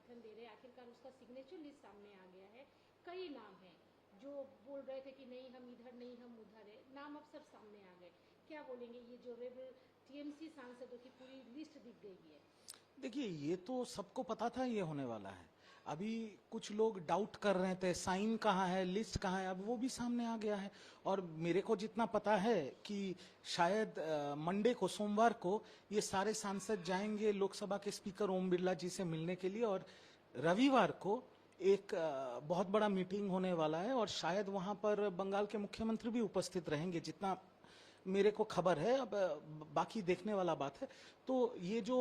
समर्थन दे रहे हैं। आखिरकार उसका सिग्नेचर लिस्ट सामने आ गया है। कई नाम हैं जो बोल रहे थे कि नहीं हम इधर नहीं हम उधर है, नाम अब सब सामने आ गए। क्या बोलेंगे, ये जो रेबल टीएमसी सांसदों की पूरी लिस्ट दिख गई है? देखिए, ये तो सबको पता था ये होने वाला है। अभी कुछ लोग डाउट कर रहे थे साइन कहाँ है, लिस्ट कहाँ है, अब वो भी सामने आ गया है। और मेरे को जितना पता है कि शायद मंडे को, सोमवार को, ये सारे सांसद जाएंगे लोकसभा के स्पीकर ओम बिरला जी से मिलने के लिए, और रविवार को एक बहुत बड़ा मीटिंग होने वाला है, और शायद वहां पर बंगाल के मुख्यमंत्री भी उपस्थित रहेंगे, जितना मेरे को खबर है। अब बाकी देखने वाला बात है। तो ये जो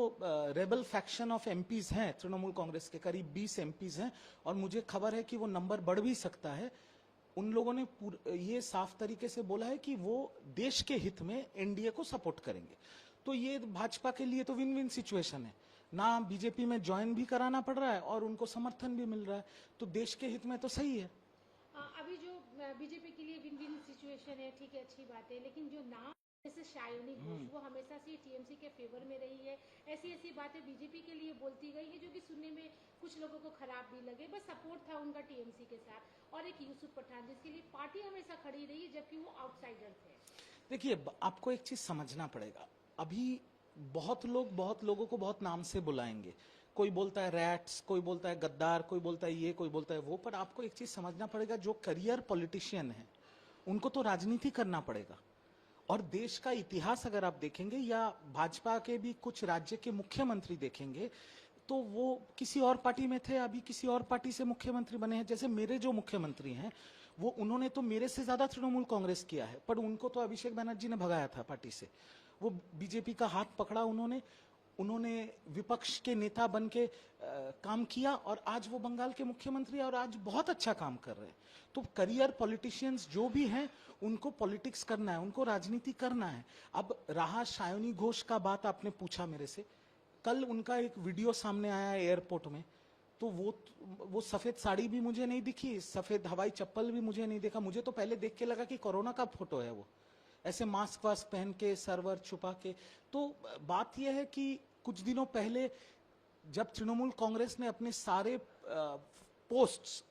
रेबल फैक्शन ऑफ एमपीज हैं, तृणमूल कांग्रेस के करीब 20 एमपीज हैं, और मुझे खबर है कि वो नंबर बढ़ भी सकता है। उन लोगों ने ये साफ तरीके से बोला है कि वो देश के हित में एनडीए को सपोर्ट करेंगे। तो ये भाजपा के लिए तो विन विन सिचुएशन है, ना बीजेपी में ज्वाइन भी कराना पड़ रहा है और उनको समर्थन भी मिल रहा है, तो देश के हित में तो सही है। अभी जो बीजेपी के लिए विन विन सिचुएशन है, ठीक है, अच्छी बात है, लेकिन जो नाम जैसे शायोनी घोष, वो हमेशा से टीएमसी के फेवर में रही है। ऐसी ऐसी बातें बीजेपी के लिए बोलती गई है जो कि सुनने में कुछ लोगों को खराब भी लगे, बस सपोर्ट था उनका टीएमसी के साथ। और एक यूसुफ पठान जिसके लिए पार्टी हमेशा खड़ी रही जबकि वो आउटसाइडर थे। देखिए, आपको एक चीज समझना पड़ेगा। अभी बहुत लोगों को बहुत नाम से बुलाएंगे। कोई बोलता है रैट्स, कोई बोलता है गद्दार, कोई बोलता है ये, कोई बोलता है वो। पर आपको एक चीज समझना पड़ेगा, जो करियर पॉलिटिशियन है उनको तो राजनीति करना पड़ेगा। और देश का इतिहास अगर आप देखेंगे, या भाजपा के भी कुछ राज्य के मुख्यमंत्री देखेंगे, तो वो किसी और पार्टी में थे, अभी किसी और पार्टी से मुख्यमंत्री बने हैं। जैसे मेरे जो मुख्यमंत्री हैं, वो उन्होंने तो मेरे से ज्यादा तृणमूल कांग्रेस किया है, पर उनको तो अभिषेक बनर्जी ने भगाया था पार्टी से। वो बीजेपी का हाथ पकड़ा उन्होंने विपक्ष के नेता बन के काम किया, और आज वो बंगाल के मुख्यमंत्री और आज बहुत अच्छा काम कर रहे हैं। तो करियर पॉलिटिशियंस जो भी हैं, उनको पॉलिटिक्स करना है, उनको राजनीति करना है। अब रहा शायोनी घोष का बात, आपने पूछा मेरे से, कल उनका एक वीडियो सामने आया एयरपोर्ट में, तो वो सफेद साड़ी भी मुझे नहीं दिखी, सफेद हवाई चप्पल भी मुझे नहीं देखा। मुझे तो पहले देख के लगा कि कोरोना का फोटो है वो, ऐसे मास्क वास्क पहन के, सर्वर छुपा के। तो बात यह है कि कुछ दिनों पहले जब तृणमूल कांग्रेस ने अपने सारे पोस्ट्स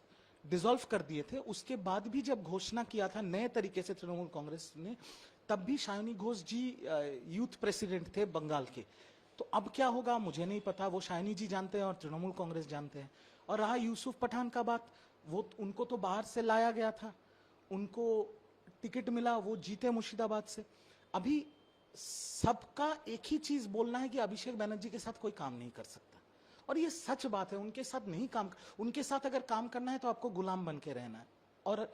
डिसॉल्व कर दिए थे, उसके बाद भी जब घोषणा किया था नए तरीके से तृणमूल कांग्रेस ने, तब भी शायोनी घोष जी यूथ प्रेसिडेंट थे बंगाल के। तो अब क्या होगा मुझे नहीं पता, वो शायनी जी जानते हैं और तृणमूल कांग्रेस जानते हैं। और रहा यूसुफ पठान का बात, वो उनको तो बाहर से लाया गया था, उनको टिकट मिला, वो जीते मुर्शिदाबाद से। अभी सबका एक ही चीज बोलना है कि अभिषेक बनर्जी के साथ कोई काम नहीं कर सकता, और ये सच बात है। उनके साथ नहीं काम, उनके साथ अगर काम करना है तो आपको गुलाम बन के रहना है। और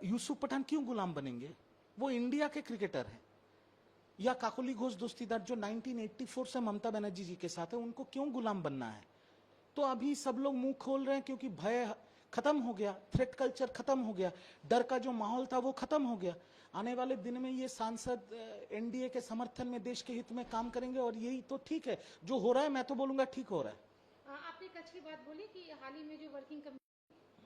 यूसुफ पठान क्यों गुलाम बनेंगे? वो इंडिया के क्रिकेटर हैं। या काकोली घोष दस्तीदार जो 1984 से ममता बनर्जी जी के साथ है, उनको क्यों गुलाम बनना है? तो अभी सब लोग मुंह खोल रहे हैं क्योंकि भय खत्म हो गया, थ्रेट कल्चर खत्म हो गया, डर का जो माहौल था वो खत्म हो गया। आने वाले दिन में ये सांसद एनडीए के समर्थन में, देश के हित में काम करेंगे, और यही तो ठीक है। जो हो रहा है मैं तो बोलूंगा ठीक हो रहा है। आपने एक अच्छी बात बोली कि हाल ही में जो वर्किंग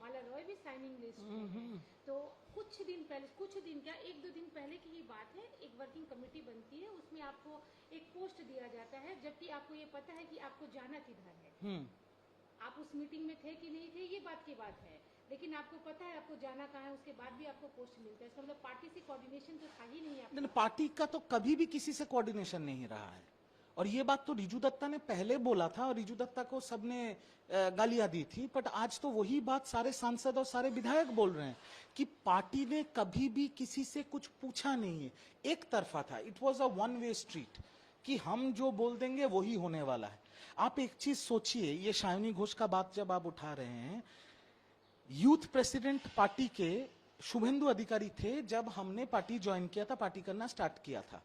माला रॉय भी साइनिंग लिस्ट में है। तो कुछ दिन पहले, कुछ दिन क्या, एक दो दिन पहले की ही बात है, एक वर्किंग कमेटी बनती है, उसमें आपको एक पोस्ट दिया जाता है, जबकि आपको ये पता है कि आपको जाना किधर है। आप उस मीटिंग में थे कि नहीं थे ये बात की बात है, लेकिन आपको पता है आपको जाना कहाँ है, उसके बाद भी आपको पोस्ट मिलता है। इसका मतलब पार्टी से कोऑर्डिनेशन तो था ही नहीं आपका। नहीं, पार्टी का तो कभी भी किसी से कोऑर्डिनेशन नहीं रहा है। और ये बात तो रिजू दत्ता ने पहले बोला था, और रिजू दत्ता को सबने गालियां दी थी, बट आज तो वही बात सारे सांसद और सारे विधायक बोल रहे हैं कि पार्टी ने कभी भी किसी से कुछ पूछा नहीं है, एक तरफा था। It was a one way street, कि हम जो बोल देंगे वही होने वाला है। आप एक चीज सोचिए, ये शायोनी घोष का बात जब आप उठा रहे हैं, यूथ प्रेसिडेंट पार्टी के शुभेंदु अधिकारी थे जब हमने पार्टी ज्वाइन किया था, पार्टी करना स्टार्ट किया था।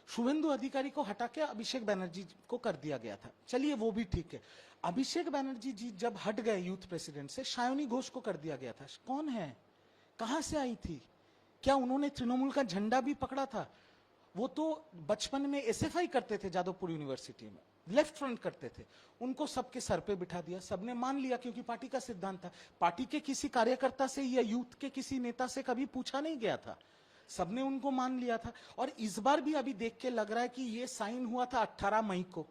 शुभेंदु अधिकारी को हटा के अभिषेक बनर्जी को कर दिया गया था, चलिए वो भी ठीक है। अभिषेक बनर्जी जी जब हट गए यूथ प्रेसिडेंट से, शायोनी घोष को कर दिया गया था। कौन है, कहां से आई थी? क्या उन्होंने तृणमूल का झंडा भी पकड़ा था? वो तो बचपन में एसएफआई करते थे जादवपुर यूनिवर्सिटी में, लेफ्ट फ्रंट करते थे। उनको सबके सर पे बिठा दिया, सबने मान लिया क्योंकि पार्टी का सिद्धांत था। पार्टी के किसी कार्यकर्ता से या यूथ के किसी नेता से कभी पूछा नहीं गया था, सबने उनको मान लिया था। और इस बार भी अभी देख के लग रहा है कि ये साइन हुआ था 18 मई को,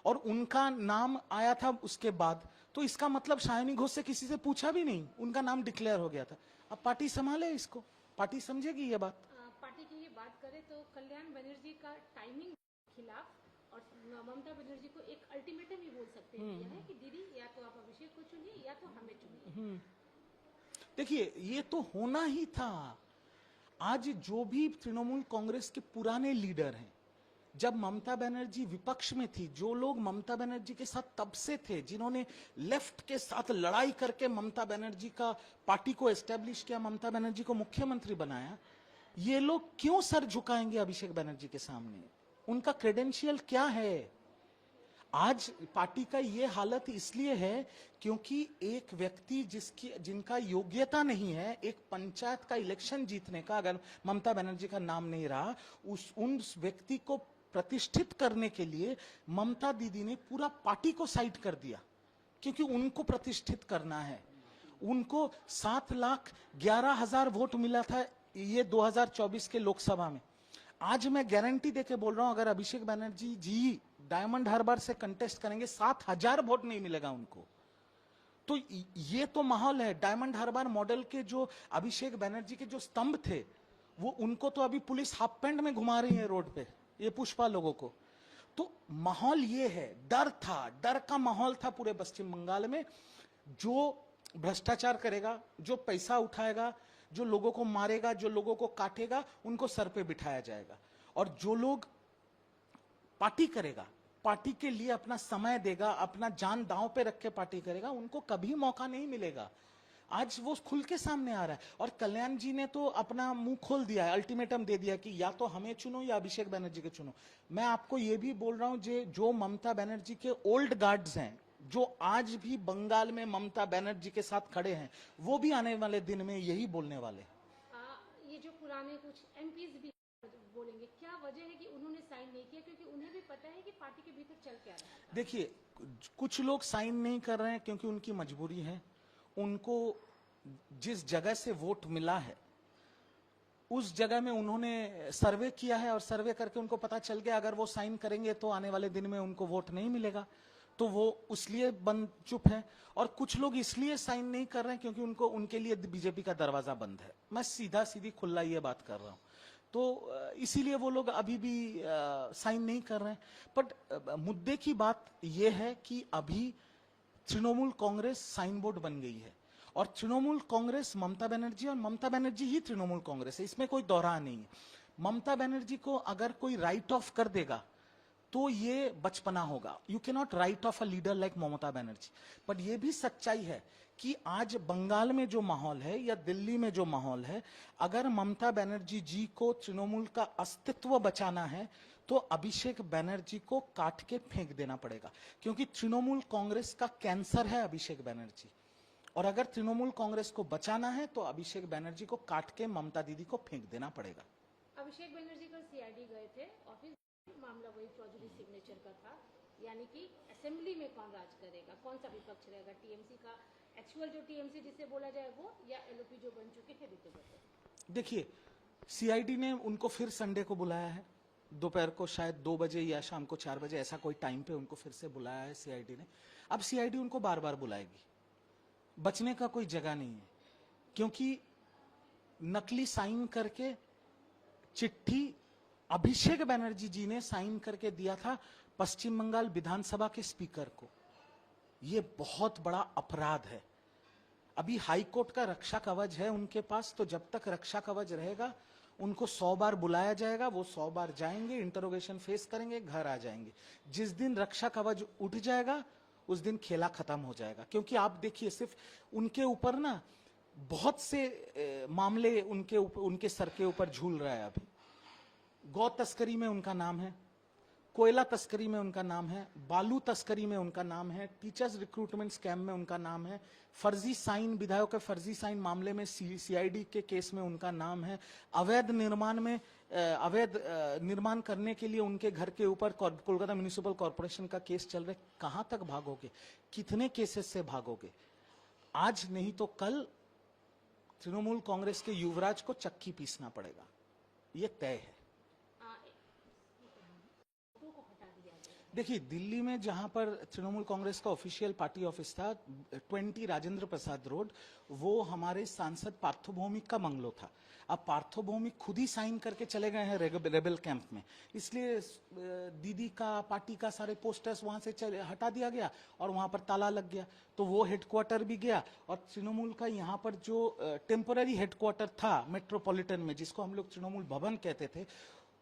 और उनका नाम आया था उसके बाद। तो इसका मतलब सायनी घोष से किसी से पूछा भी नहीं, उनका नाम डिक्लेयर हो गया था। अब पार्टी संभाले इसको, पार्टी समझेगी ये बात। पार्टी की ये बात करें तो कल्याण बनर्जी का टाइमिंग खिलाफ और ममता बनर्जी को एक अल्टीमेटम ही बोल सकते हैं दिया है कि दीदी या तो आप अभिषेक को चुनिए या तो हमें चुनिए। देखिए ये तो होना ही था। आज जो भी तृणमूल कांग्रेस के पुराने लीडर हैं, जब ममता बनर्जी विपक्ष में थी, जो लोग ममता बनर्जी के साथ तब से थे, जिन्होंने लेफ्ट के साथ लड़ाई करके ममता बनर्जी का पार्टी को एस्टेब्लिश किया, ममता बनर्जी को मुख्यमंत्री बनाया, ये लोग क्यों सर झुकाएंगे अभिषेक बनर्जी के सामने? उनका क्रेडेंशियल क्या है? आज पार्टी का ये हालत इसलिए है क्योंकि एक व्यक्ति जिनका योग्यता नहीं है, एक पंचायत का इलेक्शन जीतने का, अगर ममता बनर्जी का नाम नहीं रहा, उन व्यक्ति को प्रतिष्ठित करने के लिए ममता दीदी ने पूरा पार्टी को साइड कर दिया, क्योंकि उनको प्रतिष्ठित करना है। उनको 7,11,000 वोट मिला था ये 2024 के लोकसभा में। आज मैं गारंटी देके बोल रहा हूं, अगर अभिषेक बनर्जी जी डायमंड हार्बर से कंटेस्ट करेंगे, 7,000 वोट नहीं मिलेगा उनको। तो ये तो माहौल है। डायमंड हार्बर मॉडल के जो अभिषेक बनर्जी के जो स्तंभ थे, वो उनको तो अभी पुलिस हाफ पैंट में घुमा रही है रोड पे, ये पुष्पा लोगों को। तो माहौल ये है, डर था, डर का माहौल था पूरे पश्चिम बंगाल में। जो भ्रष्टाचार करेगा, जो पैसा उठाएगा, जो लोगों को मारेगा, जो लोगों को काटेगा, उनको सर पे बिठाया जाएगा। और जो लोग पार्टी करेगा, पार्टी के लिए अपना समय देगा, अपना जान दांव पे रख के पार्टी करेगा, उनको कभी मौका नहीं मिलेगा। आज वो खुल के सामने आ रहा है। और कल्याण जी ने तो अपना मुंह खोल दिया है, अल्टीमेटम दे दिया कि या तो हमें चुनो या अभिषेक बनर्जी के चुनो। मैं आपको ये भी बोल रहा हूं, जो ममता बनर्जी के ओल्ड गार्ड्स हैं, जो आज भी बंगाल में ममता बनर्जी के साथ खड़े हैं, वो भी आने वाले दिन में यही बोलने वाले। ये जो पुराने कुछ एमपीज भी बोलेंगे, क्या वजह है कि उन्होंने साइन नहीं किया? क्योंकि उन्हें भी पता है कि पार्टी के भीतर चल क्या रहा है। देखिए, कुछ लोग साइन नहीं कर रहे हैं क्योंकि उनकी मजबूरी है। उनको जिस जगह से वोट मिला है, उस जगह में उन्होंने सर्वे किया है, और सर्वे करके उनको पता चल गया अगर वो साइन करेंगे तो आने वाले दिन में उनको वोट नहीं मिलेगा, तो वो उसलिए बंद चुप है। और कुछ लोग इसलिए साइन नहीं कर रहे हैं क्योंकि उनके लिए बीजेपी का दरवाजा बंद है। मैं सीधा सीधी खुला ये बात कर रहा हूं। तो इसीलिए वो लोग अभी भी साइन नहीं कर रहे हैं। बट मुद्दे की बात यह है कि अभी तृणमूल कांग्रेस साइन बोर्ड बन गई है, और तृणमूल कांग्रेस ममता बनर्जी, और ममता बनर्जी ही तृणमूल कांग्रेस है, इसमें कोई दोहरा नहीं है। ममता बनर्जी को अगर कोई राइट ऑफ कर देगा तो ये बचपना होगा। You can not write off a leader like Mamata Banerjee. But ये भी सच्चाई है कि आज बंगाल में जो माहौल है या दिल्ली में जो माहौल है, अगर ममता बनर्जी जी को तृणमूल का अस्तित्व बचाना है तो अभिषेक बनर्जी को काट के फेंक देना पड़ेगा, क्योंकि तृणमूल कांग्रेस का कैंसर है अभिषेक बनर्जी। और अगर तृणमूल कांग्रेस को बचाना है तो अभिषेक बनर्जी को काट के ममता दीदी को फेंक देना पड़ेगा। अभिषेक बनर्जी कल सीआईडी गए थे ऑफिस, मामला वही फौजरी सिग्नेचर का था, यानी कि असेंबली में कौन राज करेगा, कौन सा विपक्ष रहेगा, टीएमसी का एक्चुअल जो टीएमसी जिसे बोला जाए वो, या एलओपी जो बन चुके हैं ऋतु। देखिए, सीआईडी ने उनको फिर संडे को बुलाया है, दोपहर को शायद 2 बजे या शाम को 4 बजे, ऐसा कोई टाइम पे उनको फिर से बुलाया है सीआईडी ने। अब सीआईडी उनको बार बार बुलाएगी, बचने का कोई जगह नहीं है, क्योंकि नकली साइन करके चिट्ठी अभिषेक बनर्जी जी ने साइन करके दिया था पश्चिम बंगाल विधानसभा के स्पीकर को। यह बहुत बड़ा अपराध है। अभी हाई कोर्ट का रक्षा कवच है उनके पास, तो जब तक रक्षा कवच रहेगा उनको 100 बार बुलाया जाएगा, वो 100 बार जाएंगे, इंटरोगेशन फेस करेंगे, घर आ जाएंगे। जिस दिन रक्षा कवच उठ जाएगा उस दिन खेला खत्म हो जाएगा। क्योंकि आप देखिए, सिर्फ उनके ऊपर ना बहुत से मामले उनके सर के ऊपर झूल रहा है। अभी गौ तस्करी में उनका नाम है, कोयला तस्करी में उनका नाम है, बालू तस्करी में उनका नाम है, टीचर्स रिक्रूटमेंट स्कैम में उनका नाम है, फर्जी साइन, विधायकों के फर्जी साइन मामले में सीआईडी के केस में उनका नाम है, अवैध निर्माण करने के लिए उनके घर के ऊपर कोलकाता म्युनिसिपल कॉर्पोरेशन का केस चल रहा है। कहां तक भागोगे? कितने केसेस से भागोगे? आज नहीं तो कल तृणमूल कांग्रेस के युवराज को चक्की पीसना पड़ेगा, यह तय है। देखिए, दिल्ली में जहां पर तृणमूल कांग्रेस का ऑफिशियल पार्टी ऑफिस था, 20 राजेंद्र प्रसाद रोड, वो हमारे सांसद पार्थो भौमिक का बंगलो था। अब पार्थो भौमिक खुद ही साइन करके चले गए हैं रेबेल कैंप में, इसलिए दीदी का, पार्टी का सारे पोस्टर्स वहां से हटा दिया गया और वहां पर ताला लग गया। तो वो हेडक्वार्टर भी गया, और तृणमूल का यहाँ पर जो टेम्पोररी हेडक्वार्टर था मेट्रोपॉलिटन में, जिसको हम लोग तृणमूल भवन कहते थे,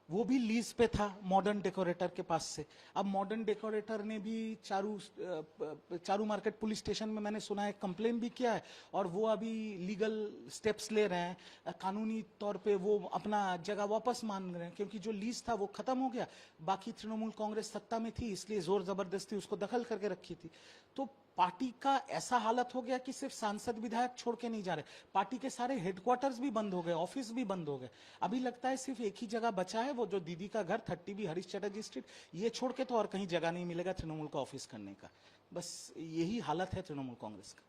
वो भी लीज पे था मॉडर्न डेकोरेटर के पास से। अब मॉडर्न डेकोरेटर ने भी चारू मार्केट पुलिस स्टेशन में, मैंने सुना है, कंप्लेन भी किया है, और वो अभी लीगल स्टेप्स ले रहे हैं। कानूनी तौर पे वो अपना जगह वापस मांग रहे हैं, क्योंकि जो लीज था वो खत्म हो गया। बाकी तृणमूल कांग्रेस सत्ता में थी, इसलिए जोर जबरदस्ती उसको दखल करके रखी थी। तो पार्टी का ऐसा हालत हो गया कि सिर्फ सांसद विधायक छोड़ के नहीं जा रहे, पार्टी के सारे हेडक्वार्टर्स भी बंद हो गए, ऑफिस भी बंद हो गए। अभी लगता है सिर्फ एक ही जगह बचा है, वो जो दीदी का घर 30B हरीश चटर्जी स्ट्रीट, ये छोड़ के तो और कहीं जगह नहीं मिलेगा तृणमूल का ऑफिस करने का। बस यही हालत है तृणमूल कांग्रेस का।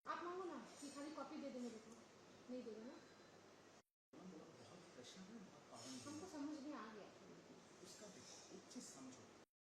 आप मांगो ना कि खाली कॉपी दे दो मेरे को, नहीं देगा ना।